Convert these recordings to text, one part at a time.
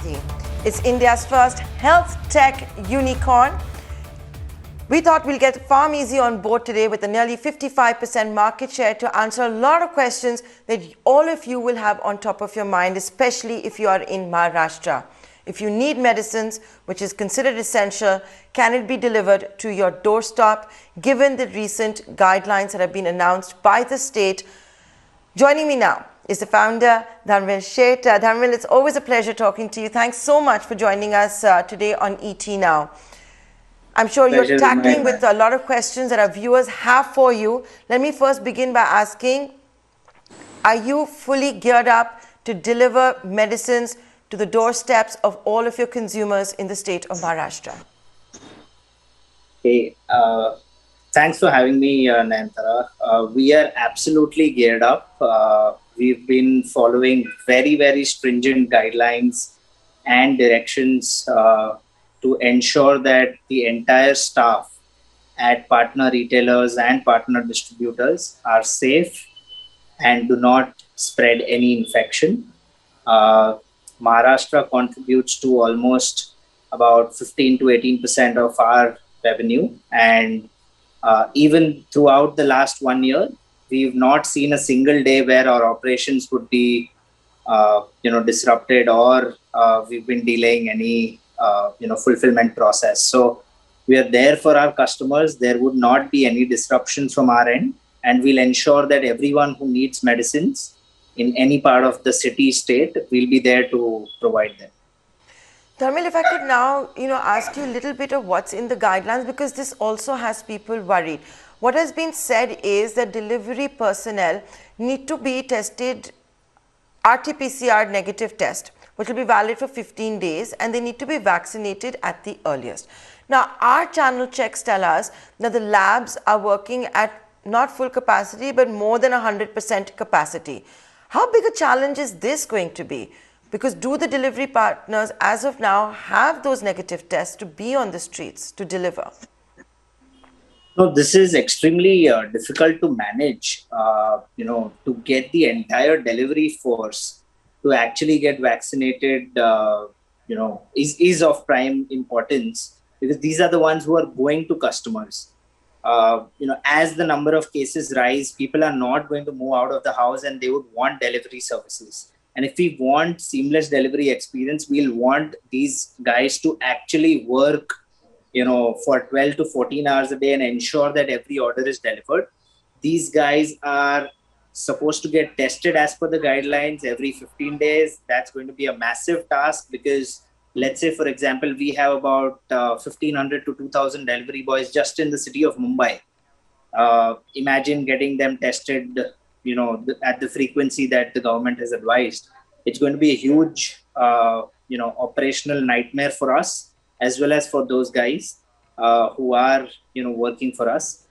PharmEasy. It's India's first health tech unicorn. We thought we'll get PharmEasy on board today with a nearly 55% market share to answer a lot of questions that all of you will have on top of your mind, especially if you are in Maharashtra. If you need medicines, which is considered essential, can it be delivered to your doorstep given the recent guidelines that have been announced by the state? Joining me now is the founder, Dharmil Sheth. Dharmil, it's always a pleasure talking to you. Thanks so much for joining us today on ET Now. I'm sure you're tackling with a lot of questions that our viewers have for you. Let me first begin by asking, are you fully geared up to deliver medicines to the doorsteps of all of your consumers in the state of Maharashtra? Hey, thanks for having me, Nayantara. We are absolutely geared up. We've been following very, very stringent guidelines and directions to ensure that the entire staff at partner retailers and partner distributors are safe and do not spread any infection. Maharashtra contributes to almost about 15 to 18% of our revenue, and even throughout the last 1 year, we've not seen a single day where our operations would be, disrupted or we've been delaying any, fulfillment process. So we are there for our customers. There would not be any disruptions from our end, and we'll ensure that everyone who needs medicines in any part of the city, state, we'll be there to provide them. Dharmil, if I could now, ask you a little bit of what's in the guidelines, because this also has people worried. What has been said is that delivery personnel need to be tested RT-PCR negative test, which will be valid for 15 days, and they need to be vaccinated at the earliest. Now, our channel checks tell us that the labs are working at not full capacity, but more than 100% capacity. How big a challenge is this going to be? Because do the delivery partners, as of now, have those negative tests to be on the streets to deliver? No, this is extremely difficult to manage, to get the entire delivery force to actually get vaccinated, is of prime importance, because these are the ones who are going to customers. As the number of cases rise, people are not going to move out of the house and they would want delivery services. And if we want seamless delivery experience, we'll want these guys to actually work, for 12 to 14 hours a day and ensure that every order is delivered. These guys are supposed to get tested as per the guidelines every 15 days. That's going to be a massive task because, let's say, for example, we have about 1,500 to 2,000 delivery boys just in the city of Mumbai. Imagine getting them tested, at the frequency that the government has advised. It's going to be a huge, operational nightmare for us, as well as for those guys who are, working for us.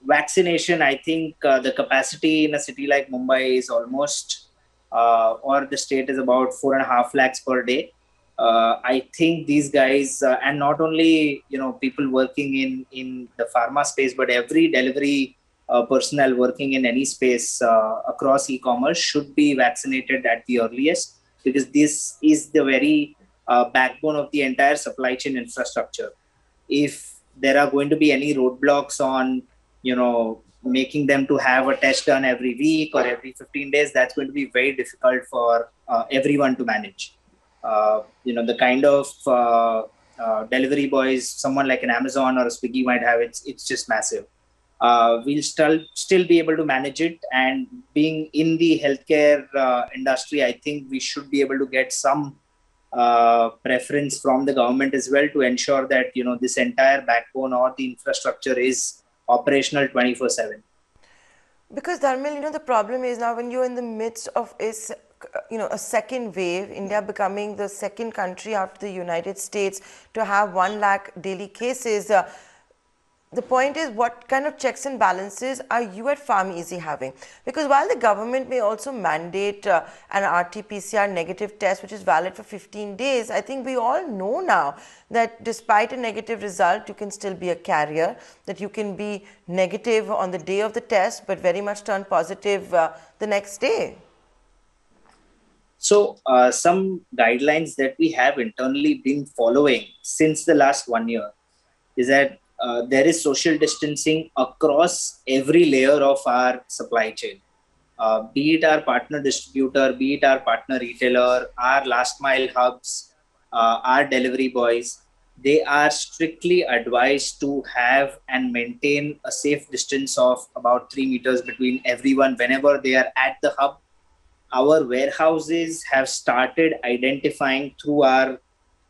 Vaccination, I think the capacity in a city like Mumbai is almost, or the state is about 4.5 lakhs per day. I think these guys, and not only, people working in the pharma space, but every delivery personnel working in any space across e-commerce should be vaccinated at the earliest, because this is the very backbone of the entire supply chain infrastructure. If there are going to be any roadblocks on, making them to have a test done every week or every 15 days, that's going to be very difficult for everyone to manage. The kind of delivery boys someone like an Amazon or a Swiggy might have, it's just massive. We'll still be able to manage it, and being in the healthcare industry, I think we should be able to get some preference from the government as well to ensure that this entire backbone or the infrastructure is operational 24/7. Because Dharmil, the problem is now when you're in the midst of a second wave, India becoming the second country after the United States to have 1 lakh daily cases. The point is, what kind of checks and balances are you at PharmEasy having? Because while the government may also mandate an RT-PCR negative test, which is valid for 15 days, I think we all know now that despite a negative result, you can still be a carrier, that you can be negative on the day of the test, but very much turn positive the next day. So some guidelines that we have internally been following since the last 1 year is that there is social distancing across every layer of our supply chain. Be it our partner distributor, be it our partner retailer, our last mile hubs, our delivery boys, they are strictly advised to have and maintain a safe distance of about 3 meters between everyone whenever they are at the hub. Our warehouses have started identifying through our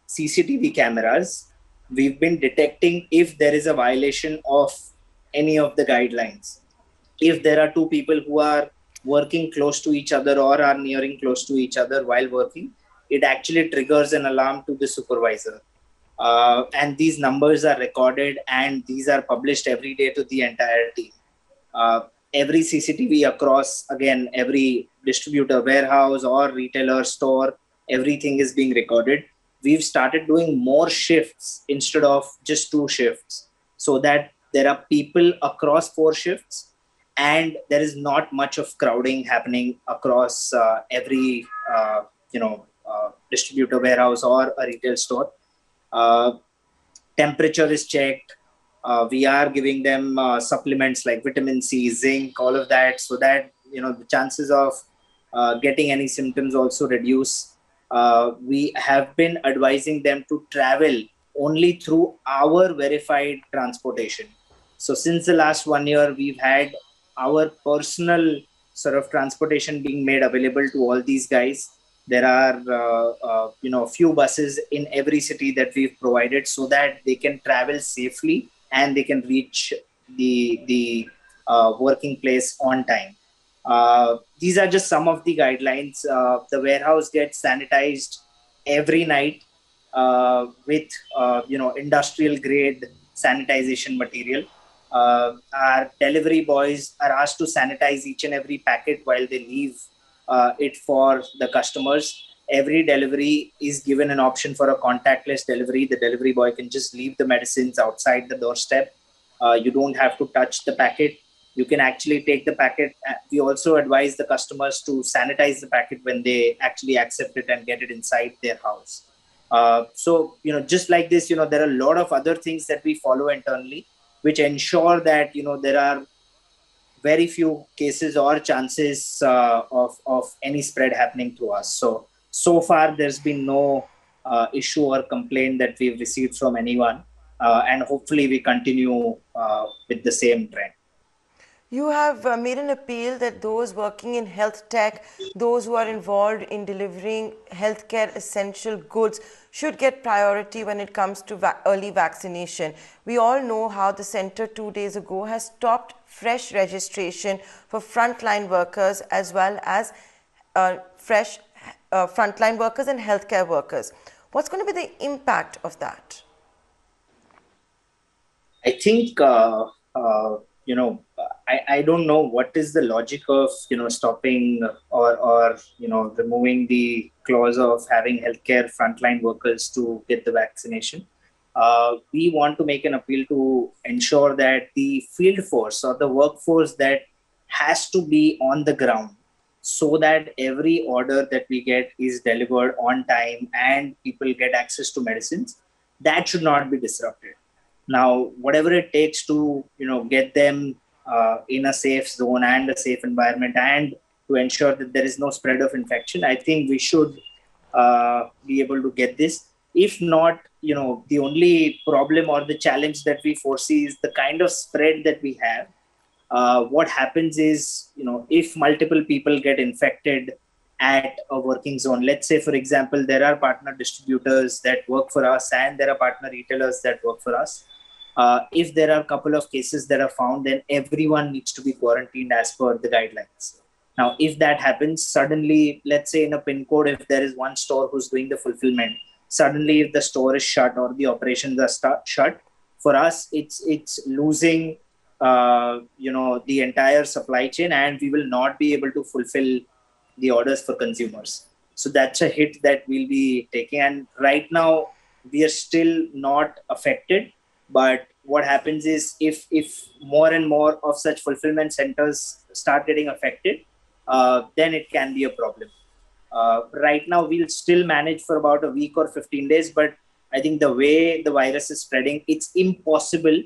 CCTV cameras. We've been detecting if there is a violation of any of the guidelines. If there are two people who are working close to each other or are nearing close to each other while working, it actually triggers an alarm to the supervisor. And these numbers are recorded and these are published every day to the entire team. uh, every CCTV across, again, every distributor, warehouse, or retailer store, everything is being recorded. We've started doing more shifts instead of just 2 shifts, so that there are people across 4 shifts and there is not much of crowding happening across every distributor, warehouse, or a retail store. Uh, Temperature is checked. We are giving them supplements like vitamin C, zinc, all of that, so that the chances of getting any symptoms also reduce. We have been advising them to travel only through our verified transportation. So since the last 1 year, we've had our personal sort of transportation being made available to all these guys. There are few buses in every city that we've provided so that they can travel safely and they can reach the working place on time. These are just some of the guidelines. The warehouse gets sanitized every night with industrial grade sanitization material. Our delivery boys are asked to sanitize each and every packet while they leave it for the customers. Every delivery is given an option for a contactless delivery. The delivery boy can just leave the medicines outside the doorstep. You don't have to touch the packet. You can actually take the packet. We also advise the customers to sanitize the packet when they actually accept it and get it inside their house. Just like this, there are a lot of other things that we follow internally, which ensure that, there are very few cases or chances of any spread happening to us. So far, there's been no issue or complaint that we've received from anyone. And hopefully we continue with the same trend. You have made an appeal that those working in health tech, those who are involved in delivering healthcare essential goods, should get priority when it comes to early vaccination. We all know how the center 2 days ago has stopped fresh registration for frontline workers as well as fresh frontline workers and healthcare workers. What's going to be the impact of that? I think I don't know what is the logic of stopping or removing the clause of having healthcare frontline workers to get the vaccination. We want to make an appeal to ensure that the field force or the workforce that has to be on the ground, so that every order that we get is delivered on time and people get access to medicines, that should not be disrupted. Now, whatever it takes to get them in a safe zone and a safe environment, and to ensure that there is no spread of infection, I think we should be able to get this. If not, the only problem or the challenge that we foresee is the kind of spread that we have. What happens is, if multiple people get infected at a working zone, let's say, for example, there are partner distributors that work for us and there are partner retailers that work for us. If there are a couple of cases that are found, then everyone needs to be quarantined as per the guidelines. Now, if that happens, suddenly, let's say in a pin code, if there is one store who's doing the fulfillment, suddenly if the store is shut or the operations are shut, for us, it's losing the entire supply chain, and we will not be able to fulfill the orders for consumers. So that's a hit that we'll be taking. And right now, we are still not affected. But what happens is, if more and more of such fulfillment centers start getting affected, then it can be a problem. Right now, we'll still manage for about a week or 15 days, but I think the way the virus is spreading, it's impossible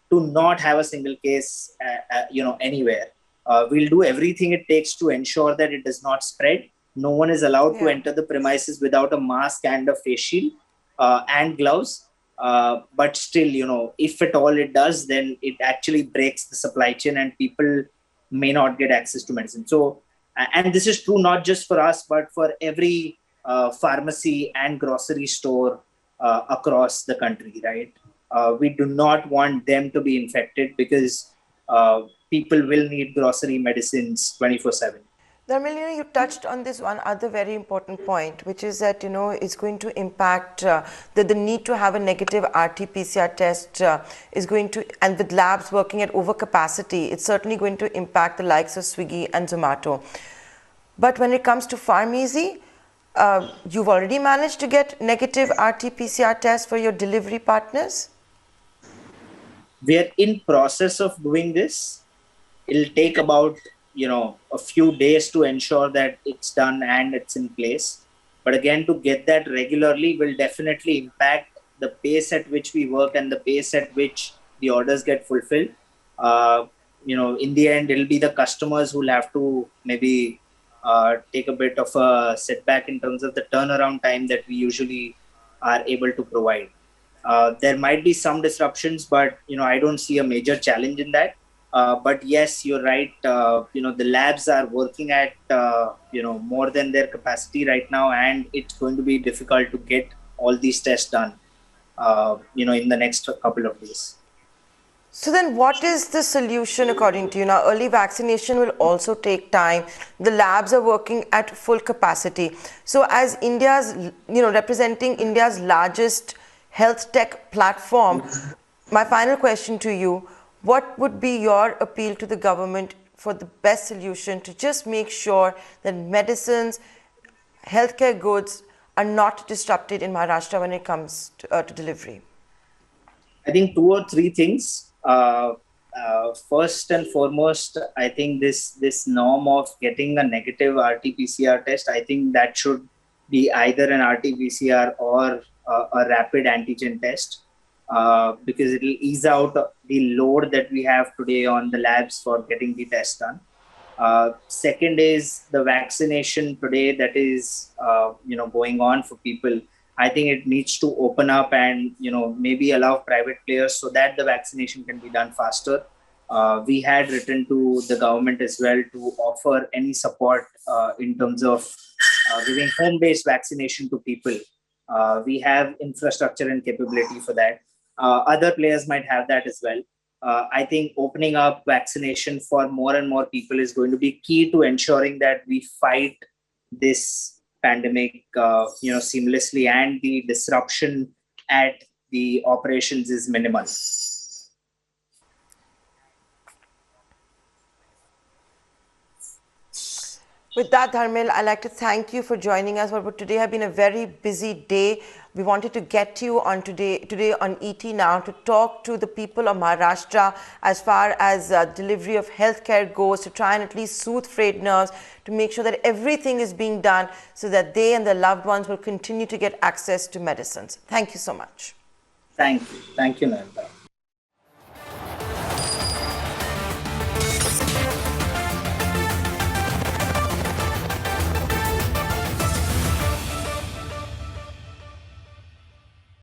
to not have a single case, anywhere. We'll do everything it takes to ensure that it does not spread. No one is allowed to Yeah. enter the premises without a mask and a face shield and gloves. But still, if at all it does, then it actually breaks the supply chain and people may not get access to medicine. So, and this is true not just for us, but for every pharmacy and grocery store across the country, right? We do not want them to be infected because people will need grocery medicines 24/7. Dharmil, you touched on this one other very important point, which is that, it's going to impact the need to have a negative RT-PCR test is going to, and with labs working at overcapacity, it's certainly going to impact the likes of Swiggy and Zomato. But when it comes to PharmEasy, you've already managed to get negative RT-PCR tests for your delivery partners? We are in process of doing this. It'll take about a few days to ensure that it's done and it's in place. But again, to get that regularly will definitely impact the pace at which we work and the pace at which the orders get fulfilled. In the end, it'll be the customers who'll have to maybe take a bit of a setback in terms of the turnaround time that we usually are able to provide. There might be some disruptions, but I don't see a major challenge in that. But yes, you're right. The labs are working at more than their capacity right now, and it's going to be difficult to get all these tests done. In the next couple of days. So then what is the solution according to you? Now, early vaccination will also take time. The labs are working at full capacity. So as India's, representing India's largest health tech platform, my final question to you, what would be your appeal to the government for the best solution to just make sure that medicines, healthcare goods are not disrupted in Maharashtra when it comes to delivery? I think two or three things. First and foremost, I think this norm of getting a negative RT-PCR test, I think that should be either an RT-PCR or a rapid antigen test, because it will ease out the load that we have today on the labs for getting the test done. Second is the vaccination today that is going on for people. I think it needs to open up and maybe allow private players so that the vaccination can be done faster. We had written to the government as well to offer any support in terms of giving home-based vaccination to people. We have infrastructure and capability for that. Other players might have that as well. I think opening up vaccination for more and more people is going to be key to ensuring that we fight this pandemic seamlessly and the disruption at the operations is minimal. With that, Dharmil, I'd like to thank you for joining us. But today has been a very busy day. We wanted to get you on today on ET Now to talk to the people of Maharashtra as far as delivery of healthcare goes, to try and at least soothe frayed nerves, to make sure that everything is being done so that they and their loved ones will continue to get access to medicines. Thank you so much. Thank you. Thank you, Nanda.